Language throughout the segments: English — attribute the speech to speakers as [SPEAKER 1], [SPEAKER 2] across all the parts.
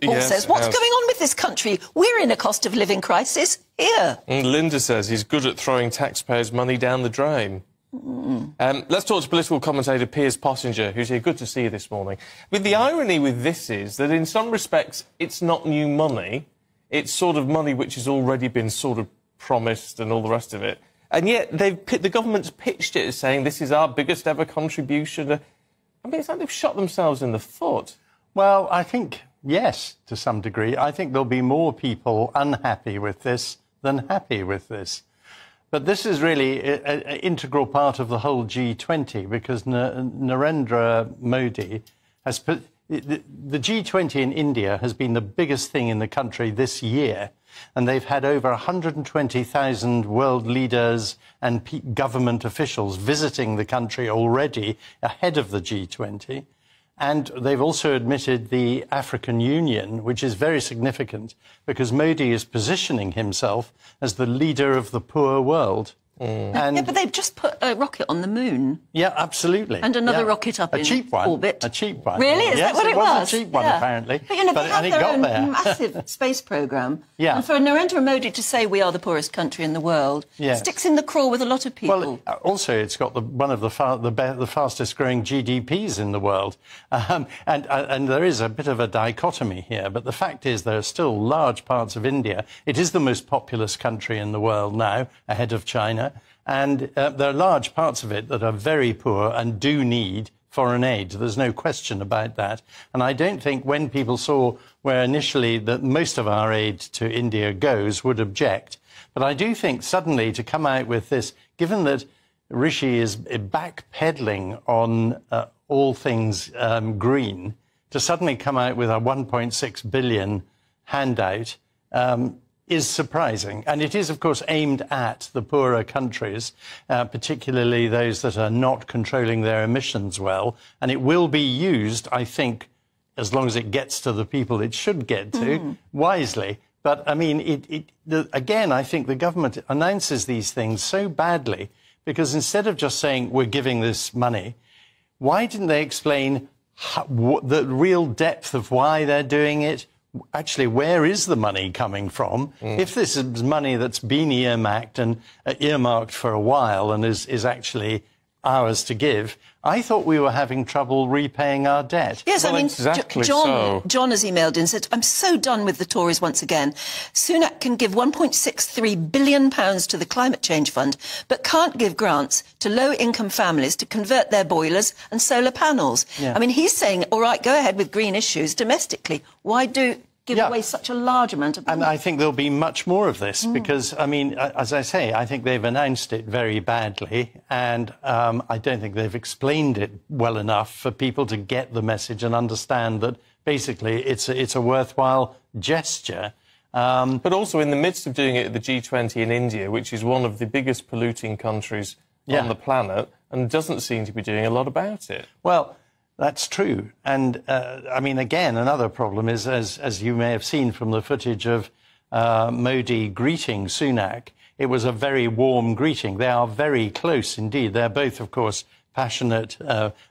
[SPEAKER 1] Paul
[SPEAKER 2] Yes,
[SPEAKER 1] says, what's going on with this country? We're in a cost of living crisis here.
[SPEAKER 2] And Linda says he's good at throwing taxpayers' money down the drain. Let's talk to political commentator Piers Pottinger, who's here. Good to see you this morning. But the irony with this is that in some respects it's not new money. It's sort of money which has already been sort of promised and all the rest of it. And yet the government's pitched it as saying this is our biggest ever contribution. I mean, it's like they've shot themselves in the foot.
[SPEAKER 3] Well, I think, yes, to some degree. I think there'll be more people unhappy with this than happy with this. But this is really an integral part of the whole G20, because Narendra Modi has put... The G20 in India has been the biggest thing in the country this year, and they've had over 120,000 world leaders and government officials visiting the country already ahead of the G20. And they've also admitted the African Union, which is very significant because Modi is positioning himself as the leader of the poor world.
[SPEAKER 1] And yeah, but they've just put a rocket on the moon.
[SPEAKER 3] Yeah, absolutely.
[SPEAKER 1] And another rocket up in orbit.
[SPEAKER 3] A cheap one.
[SPEAKER 1] Really? Is that what it was?
[SPEAKER 3] A cheap one, apparently.
[SPEAKER 1] But, you know, they have their own massive space programme.
[SPEAKER 3] Yeah.
[SPEAKER 1] And for Narendra Modi to say we are the poorest country in the world sticks in the craw with a lot of people.
[SPEAKER 3] Well, also, it's got one of the fastest-growing GDPs in the world. And there is a bit of a dichotomy here. But the fact is there are still large parts of India. It is the most populous country in the world now, ahead of China. And there are large parts of it that are very poor and do need foreign aid. There's no question about that. And I don't think when people saw where initially that most of our aid to India goes would object. But I do think suddenly to come out with this, given that Rishi is backpedaling on all things green, to suddenly come out with a 1.6 billion handout is surprising. And it is, of course, aimed at the poorer countries, particularly those that are not controlling their emissions well. And it will be used, I think, as long as it gets to the people it should get to, wisely. But, I mean, again, I think the government announces these things so badly because instead of just saying we're giving this money, why didn't they explain the real depth of why they're doing it? Actually, where is the money coming from? If this is money that's been earmarked for a while and is actually ours to give, I thought we were having trouble repaying our debt.
[SPEAKER 1] Yes,
[SPEAKER 2] well,
[SPEAKER 1] I mean,
[SPEAKER 2] exactly
[SPEAKER 1] John has emailed in and said, I'm so done with the Tories once again. Sunak can give £1.63 billion to the Climate Change Fund, but can't give grants to low-income families to convert their boilers and solar panels. Yeah. I mean, he's saying, all right, go ahead with green issues domestically. Why give away such a large amount of money?
[SPEAKER 3] And I think there'll be much more of this because, I mean, as I say, I think they've announced it very badly and I don't think they've explained it well enough for people to get the message and understand that basically it's a worthwhile gesture.
[SPEAKER 2] But also in the midst of doing it at the G20 in India, which is one of the biggest polluting countries on the planet and doesn't seem to be doing a lot about it.
[SPEAKER 3] Well, that's true. And, I mean, again, another problem is, as you may have seen from the footage of Modi greeting Sunak, it was a very warm greeting. They are very close indeed. They're both, of course, passionate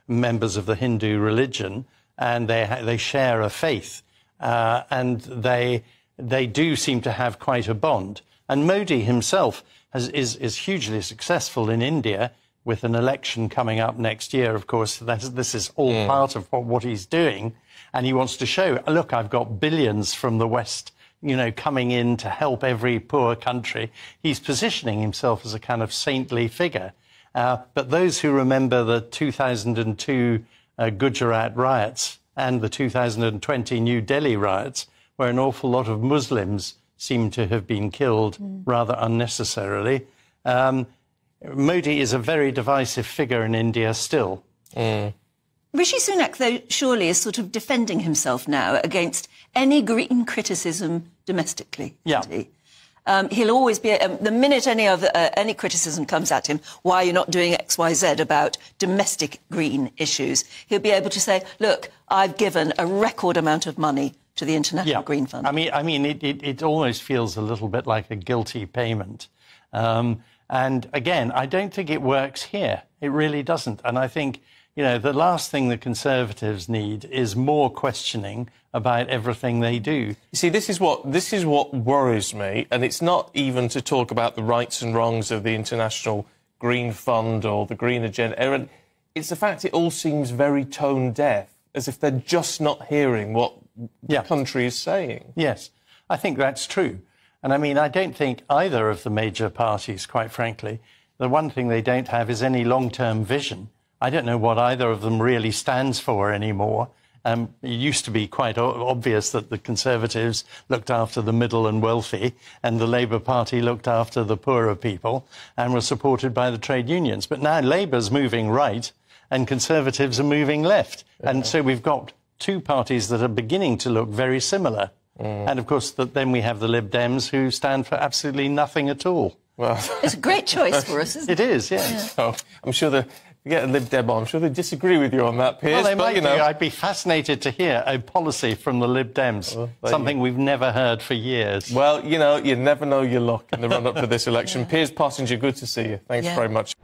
[SPEAKER 3] members of the Hindu religion, and they share a faith. And they do seem to have quite a bond. And Modi himself is hugely successful in India, with an election coming up next year, of course. This is all part of what he's doing. And he wants to show, look, I've got billions from the West, you know, coming in to help every poor country. He's positioning himself as a kind of saintly figure. But those who remember the 2002 Gujarat riots and the 2020 New Delhi riots, where an awful lot of Muslims seem to have been killed rather unnecessarily, Modi is a very divisive figure in India still.
[SPEAKER 1] Rishi Sunak, though, surely is sort of defending himself now against any green criticism domestically.
[SPEAKER 3] Yeah.
[SPEAKER 1] He'll always be, the minute any criticism comes at him, why are you not doing X, Y, Z about domestic green issues, he'll be able to say, look, I've given a record amount of money to the International Green Fund.
[SPEAKER 3] I mean, it almost feels a little bit like a guilty payment. And again, I don't think it works here. It really doesn't. And I think you know, the last thing the Conservatives need is more questioning about everything they do.
[SPEAKER 2] You see, this is what worries me, and it's not even to talk about the rights and wrongs of the International Green Fund or the Green Agenda. It's the fact it all seems very tone deaf, as if they're just not hearing what the country is saying.
[SPEAKER 3] Yes, I think that's true. And I mean, I don't think either of the major parties, quite frankly, the one thing they don't have is any long-term vision. I don't know what either of them really stands for anymore. It used to be quite obvious that the Conservatives looked after the middle and wealthy, and the Labour Party looked after the poorer people and was supported by the trade unions. But now Labour's moving right and Conservatives are moving left. Yeah. And so we've got two parties that are beginning to look very similar. And, of course, then we have the Lib Dems, who stand for absolutely nothing at all.
[SPEAKER 1] Well, it's a great choice for us, isn't it?
[SPEAKER 3] It is, yes.
[SPEAKER 2] Yeah. Oh, I'm sure if you get a Lib Dem on, I'm sure they disagree with you on that, Piers.
[SPEAKER 3] Well, they might
[SPEAKER 2] you know.
[SPEAKER 3] do. I'd be fascinated to hear a policy from the Lib Dems, something we've never heard for years.
[SPEAKER 2] Well, you know, you never know your luck in the run-up to this election. Piers Pottinger, good to see you. Thanks very much.